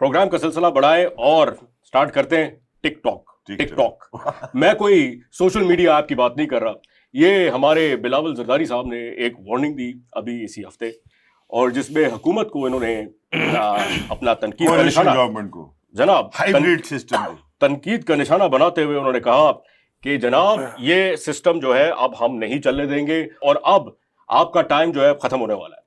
Programme का सिलसिला बढ़ाएं और स्टार्ट करते हैं टिकटॉक। मैं कोई सोशल मीडिया ऐप की बात नहीं कर रहा, ये हमारे बिलावल जरदारी साहब ने एक वार्निंग दी अभी इसी हफ्ते, और जिसमें हुकूमत को इन्होंने अपना तनकीद का निशाना, गवर्नमेंट को जनाब हाइब्रिड सिस्टम तनकीद का निशाना बनाते हुए उन्होंने कहा कि जनाब ये सिस्टम जो है अब हम नहीं चलने देंगे और अब आपका टाइम जो है खत्म होने वाला है।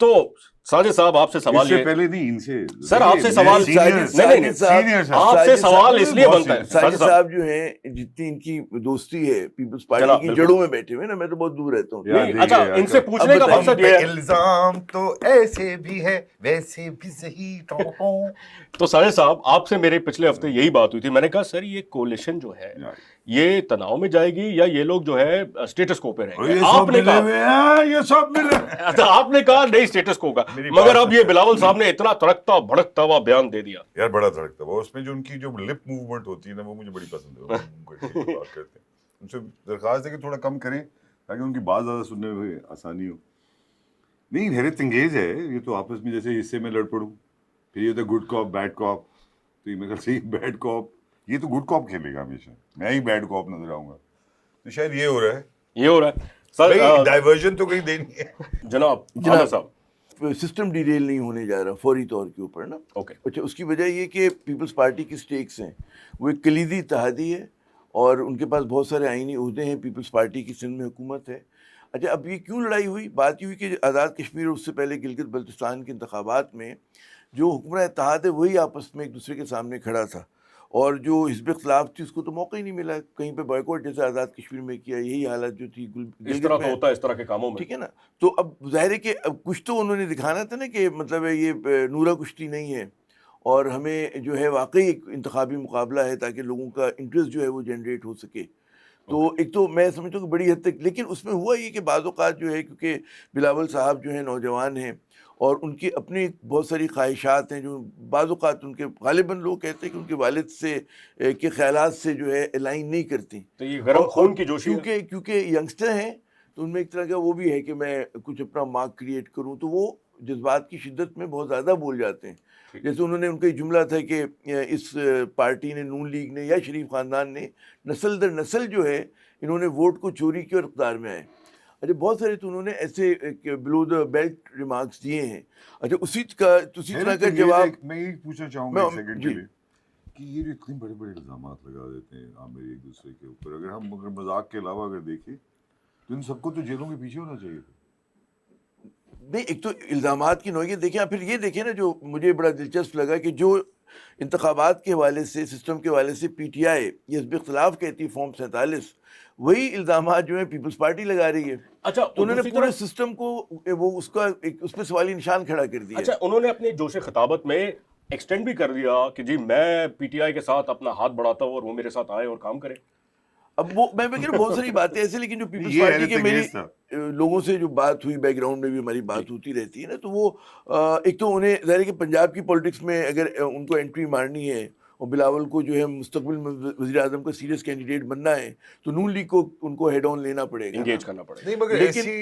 तो साजिद साहब आपसे सवाल, ये पहले नहीं इनसे सर आपसे सवाल, नहीं आपसे सवाल इसलिए बनता है, साजिद साहब जो हैं जितनी इनकी दोस्ती है पीपल्स पार्टी की जड़ों में बैठे हुए ना, मैं तो बहुत दूर रहता हूँ। अच्छा, इनसे पूछने का मकसद ये है, इल्जाम तो ऐसे भी है वैसे भी सही। तो साजिद साहब आपसे मेरे पिछले हफ्ते यही बात हुई थी, मैंने कहा सर ये कोalition जो है ये तनाव में जाएगी या ये लोग जो है स्टेटस को पे रहेंगे। आपने कहा ये सब मिले, आपने कहा नहीं स्टेटस को होगा, मगर अब ये बिलावल साहब ने इतना तड़कता भड़कता हुआ बयान दे दिया। यार बड़ा तड़कता हुआ, उसमें जो उनकी जो लिप मूवमेंट होती है ना वो मुझे बड़ी पसंद है। बात करते हैं, उनसे दरखास्त है कि थोड़ा कम करें ताकि उनकी बात ज्यादा सुनने में आसानी हो। नहीं हैरत अंगेज है ये तो, आपस में जैसे हिस्से में लड़ पड़ूं, फिर ये तो गुड कॉप बैड कॉप, तो ये मेरे ख्याल से बैड कॉप, ये तो गुड कॉप खेलेगा हमेशा, मैं ही बैड कॉप नजर आऊंगा, तो शायद ये हो रहा है सर। डाइवर्जन तो कहीं देनी है जनाब साहब। सिस्टम डिटेल नहीं होने जा रहा फौरी तौर के ऊपर ना। अच्छा, उसकी वजह ये कि पीपल्स पार्टी की स्टेक्स हैं, वो एक कलीदी इत्तेहादी है और उनके पास बहुत सारे आईनी ओहदे हैं, पीपल्स पार्टी की सिंध में हुकूमत है। अच्छा, अब ये क्यों लड़ाई हुई? बात ये हुई कि आज़ाद कश्मीर और उससे पहले गिलगित बल्तिस्तान के इंतखाबात में जो हुक्मरान इत्तेहाद है वही आपस में एक दूसरे के सामने खड़ा था, और जो हिज़्ब इख्तिलाफ थी उसको तो मौका ही नहीं मिला, कहीं पे बॉयकॉट जैसे आज़ाद कश्मीर में किया, यही हालत जो थी इस तरह तो होता है इस तरह के कामों में, ठीक है ना। तो अब ज़ाहिर है कि अब कुछ तो उन्होंने दिखाना था ना कि मतलब है ये नूरा कुश्ती नहीं है और हमें जो है वाकई एक इंतखाबी मुकाबला है ताकि लोगों का इंटरेस्ट जो है वो जनरेट हो सके। तो एक तो मैं समझता हूँ कि बड़ी हद तक, लेकिन उसमें हुआ ये कि बाज़ औक़ात जो है क्योंकि बिलावल साहब जो है नौजवान हैं और उनकी अपनी बहुत सारी ख्वाहिशात हैं जो बाज़ औक़ात उनके ग़ालिबन लोग कहते हैं कि उनके वालिद से के ख़यालात से जो है अलाइन नहीं करती। तो ये गरम खून की जोशी है, क्योंकि यंगस्टर हैं तो उनमें एक तरह का वो भी है कि मैं कुछ अपना मार्क क्रिएट करूँ, तो वो जज्बात की शिद्दत में बहुत ज़्यादा बोल जाते हैं। जैसे उन्होंने उनका जुमला था कि इस पार्टी ने, नून लीग ने या शरीफ ख़ानदान ने नस्ल दर नस्ल जो है इन्होंने वोट को चोरी किया और इक़्तिदार में आए। अच्छा, बहुत सारे तो उन्होंने ऐसे बिलो द बेल्ट रिमार्क्स दिए हैं। अच्छा, उसी तरह का जवाब मैं ये पूछना चाहूँगा एक सेकंड के लिए कि ये जो इतने बड़े बड़े इल्ज़ामात लगा देते हैं आमिर एक दूसरे के ऊपर, अगर मजाक के अलावा अगर देखें तो इन सबको तो जेलों के पीछे होना चाहिए था। नहीं, एक तो इल्ज़ामात की नौइयत देखें, फिर ये देखें ना जो मुझे बड़ा दिलचस्प लगा कि जो इंतखाबात के हवाले से, सिस्टम के हवाले से PTI ये हिज़्ब इख्तिलाफ कहती है फॉर्म 47, वही इल्ज़ामात जो है पीपल्स पार्टी लगा रही है। अच्छा, तो उन्होंने पूरे सिस्टम को वो उसका उस पर सवाली निशान खड़ा कर दिया। अच्छा, उन्होंने अपने जोश खिताबत में एक्सटेंड भी कर दिया कि जी मैं PTI के साथ अपना हाथ बढ़ाता हूँ और वो मेरे साथ आए और काम करे। अब वो मैं कह रहा हूँ बहुत सारी बातें ऐसे, लेकिन जो पीपल्स पार्टी के मेरी लोगों से जो बात हुई, बैकग्राउंड में भी हमारी बात होती रहती है ना, तो वो एक तो उन्हें ज़ाहिर है कि पंजाब की पॉलिटिक्स में अगर उनको एंट्री मारनी है और बिलावल को जो है मुस्तकबिल में वज़ीर आज़म का सीरियस कैंडिडेट बनना है तो नून लीग को उनको हेड ऑन लेना पड़ेगा, इंगेज करना पड़ेगा। नहीं, मगर ऐसी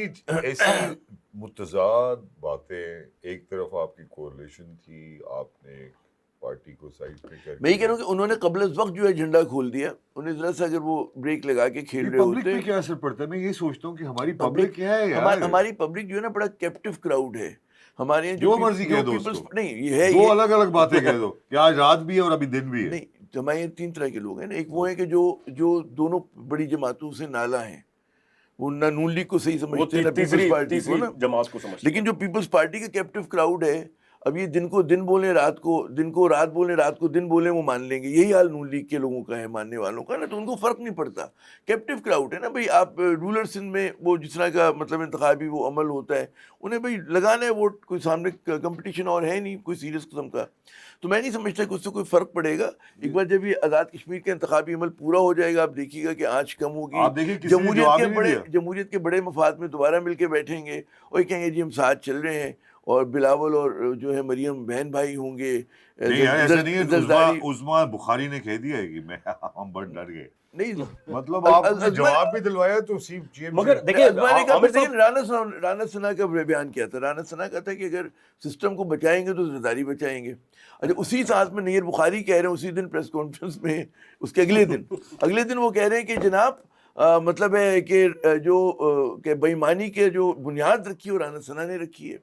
मुतज़ाद बातें, एक तरफ आपकी कोalition थी, आपने पार्टी को साइड पे कर, मैं ये कह रहा हूँ कि उन्होंने क़ब्ल वक्त जो है झंडा खोल दिया, उन्हें ज़रा सा अगर वो ब्रेक लगा के खेल रहे होते। पब्लिक पे क्या असर पड़ता है? मैं ये सोचता हूँ कि हमारी पब्लिक क्या है यार, हमारी पब्लिक जो है ना बड़ा कैप्टिव क्राउड है हमारे यहाँ। जो मर्जी कह दो उसको, नहीं ये है, दो अलग अलग बातें कह दो कि आज रात भी है और अभी दिन भी है। नहीं, तो हमारे यहाँ 3 तरह के लोग हैं ना। एक वो है कि जो दोनों बड़ी जमातों से नाला हैं, वो ना नून लीग को सही समझते हैं ना पीपल्स पार्टी को ना जमात को समझते। लेकिन जो पीपल्स पार्टी का कैप्टिव क्राउड है, अब ये दिन को दिन बोलें, रात को रात बोलें, रात को दिन बोलें, वो मान लेंगे। यही हाल नून लीग के लोगों का है, मानने वालों का ना, तो उनको फ़र्क नहीं पड़ता। कैप्टिव क्राउड है ना भाई। आप रूलर सिंध में वो जिस तरह का मतलब इंतखाबी वो अमल होता है, उन्हें भाई लगाना है वोट, कोई सामने कंपटीशन और है नहीं कोई सीरियस किस्म का। तो मैं नहीं समझता कि उससे कोई फ़र्क पड़ेगा। एक बार जब ये आज़ाद कश्मीर का इंतखाबी अमल पूरा हो जाएगा, आप देखिएगा कि आँच कम होगी, जमहूरियत के बड़े मफाद में दोबारा मिल के बैठेंगे और कहेंगे जी हम साथ चल रहे हैं, और बिलावल और जो है मरियम बहन भाई होंगे। नहीं यार, ऐसा नहीं है। उस्मा बुखारी ने कह दिया है कि हम बड़ डर गए नहीं मतलब आपने जवाब भी दिलवाया तो सी मगर देखिए अजमा ने कहा, आमिर साहब, लेकिन राणा सना का बयान क्या था? राणा सना का था कि अगर सिस्टम को बचाएंगे तो जरदारी बचाएंगे। अच्छा, उसी साथ में नैयर बुखारी कह रहे हैं उसी दिन प्रेस कॉन्फ्रेंस में, उसके अगले दिन वो कह रहे हैं कि जनाब मतलब है कि जो कि बेईमानी के जो बुनियाद रखी है वो राणा सना ने रखी है।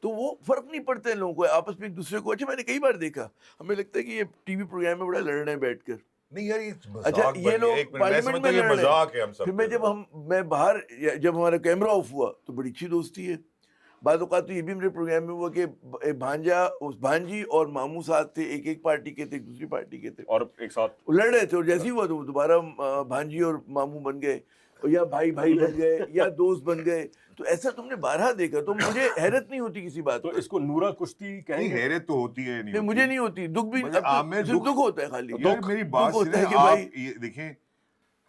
तो वो फर्क नहीं पड़ता है लोगों को आपस में एक दूसरे को। अच्छा, मैंने कई बार देखा, हमें लगता है कि ये टीवी प्रोग्राम में बड़ा लड़ रहे हैं बैठकर। नहीं यार ये अच्छा, ये लोग पार्लियामेंट में ये लड़ रहे मजाक है हम हैं। सब फिर मैं बाहर जब हमारा कैमरा ऑफ हुआ तो बड़ी अच्छी दोस्ती है। बाद औक़ात तो ये भी मेरे प्रोग्राम में हुआ कि भांजी और मामू साथ थे, एक पार्टी के थे, एक दूसरी पार्टी के थे, और एक साथ वो लड़ रहे थे, और जैसे ही हुआ तो वो दोबारा भांजी और मामू बन गए, और या भाई बन गए या दोस्त बन गए। तो ऐसा तुमने बारहा देखा, तो मुझे हैरत नहीं होती किसी बात तो पर। इसको नूरा कुश्ती नहीं कहेंगे? हैरत तो होती है नहीं, मुझे नहीं होती, दुख भी मुझे आमिर सिर्फ दुख होता है खाली। यार मेरी बात होता है सुने कि आप, भाई ये देखें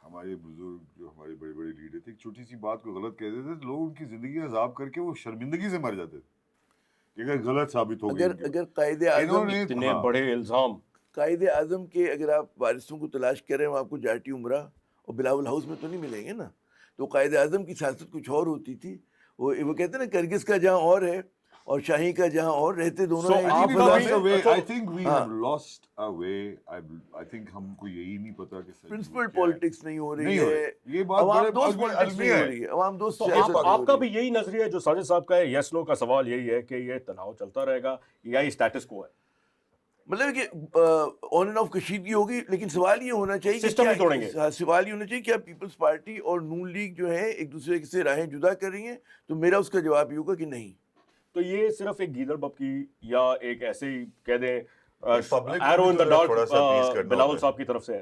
हमारे बुजुर्ग जो हमारे बड़े बड़े लीडर थे, एक छोटी सी बात को गलत कहते थे तो लोग उनकी जिंदगी अजाब करके वो शर्मिंदगी से मर जाते थे कि अगर गलत साबित हो गई अगर कायदे आज़म इन्होंने इतने हाँ, बड़े इल्जाम, कायदे आज़म के अगर आप वारिसों को तलाश कर रहे हैं, आपको जाटी उमरा और बिलावल हाउस में तो नहीं मिलेंगे ना। तो कायदे आज़म की सियासत कुछ और होती थी। वो कहते हैं ना, करगिस का जहाँ और है और शाही का जहाँ और, रहते दोनों So, हैं। आप इसी लोग फजा भी- में way, तो- I think we हाँ। have lost our way. I think हमको यही नहीं पता कि सच प्रिंसिपल क्या है। पॉलिटिक्स नहीं हो रही नहीं हो है, रही। ये बात अवाम बड़े दोस्त अलमी- पॉलिटिक्स अलमी नहीं हो है। रही है, अवाम दोस्त तो सियासत नहीं हो आपका रही भी यही नजरिया है जो साजिद साहब का है, यस नो का सवाल यही है कि ये तनाव चलता रहेगा या ये स्टेटस को है? मतलब कि ऑन एंड ऑफ कशीदगी होगी, लेकिन सवाल ये होना चाहिए कि सिस्टम क्या- नहीं तोड़ेंगे। हाँ, सवाल ये होना चाहिए क्या पीपल्स पार्टी और नून लीग जो है एक दूसरे से राहें जुदा कर रही हैं? तो मेरा उसका जवाब ये होगा कि नहीं। तो ये सिर्फ एक गीदड़ बप्पी या एक ऐसे ही कह दें public को एरो भी इन तो द डार्क थोड़ा सा appease करना बिलावल होता है। साहब की तरफ से है?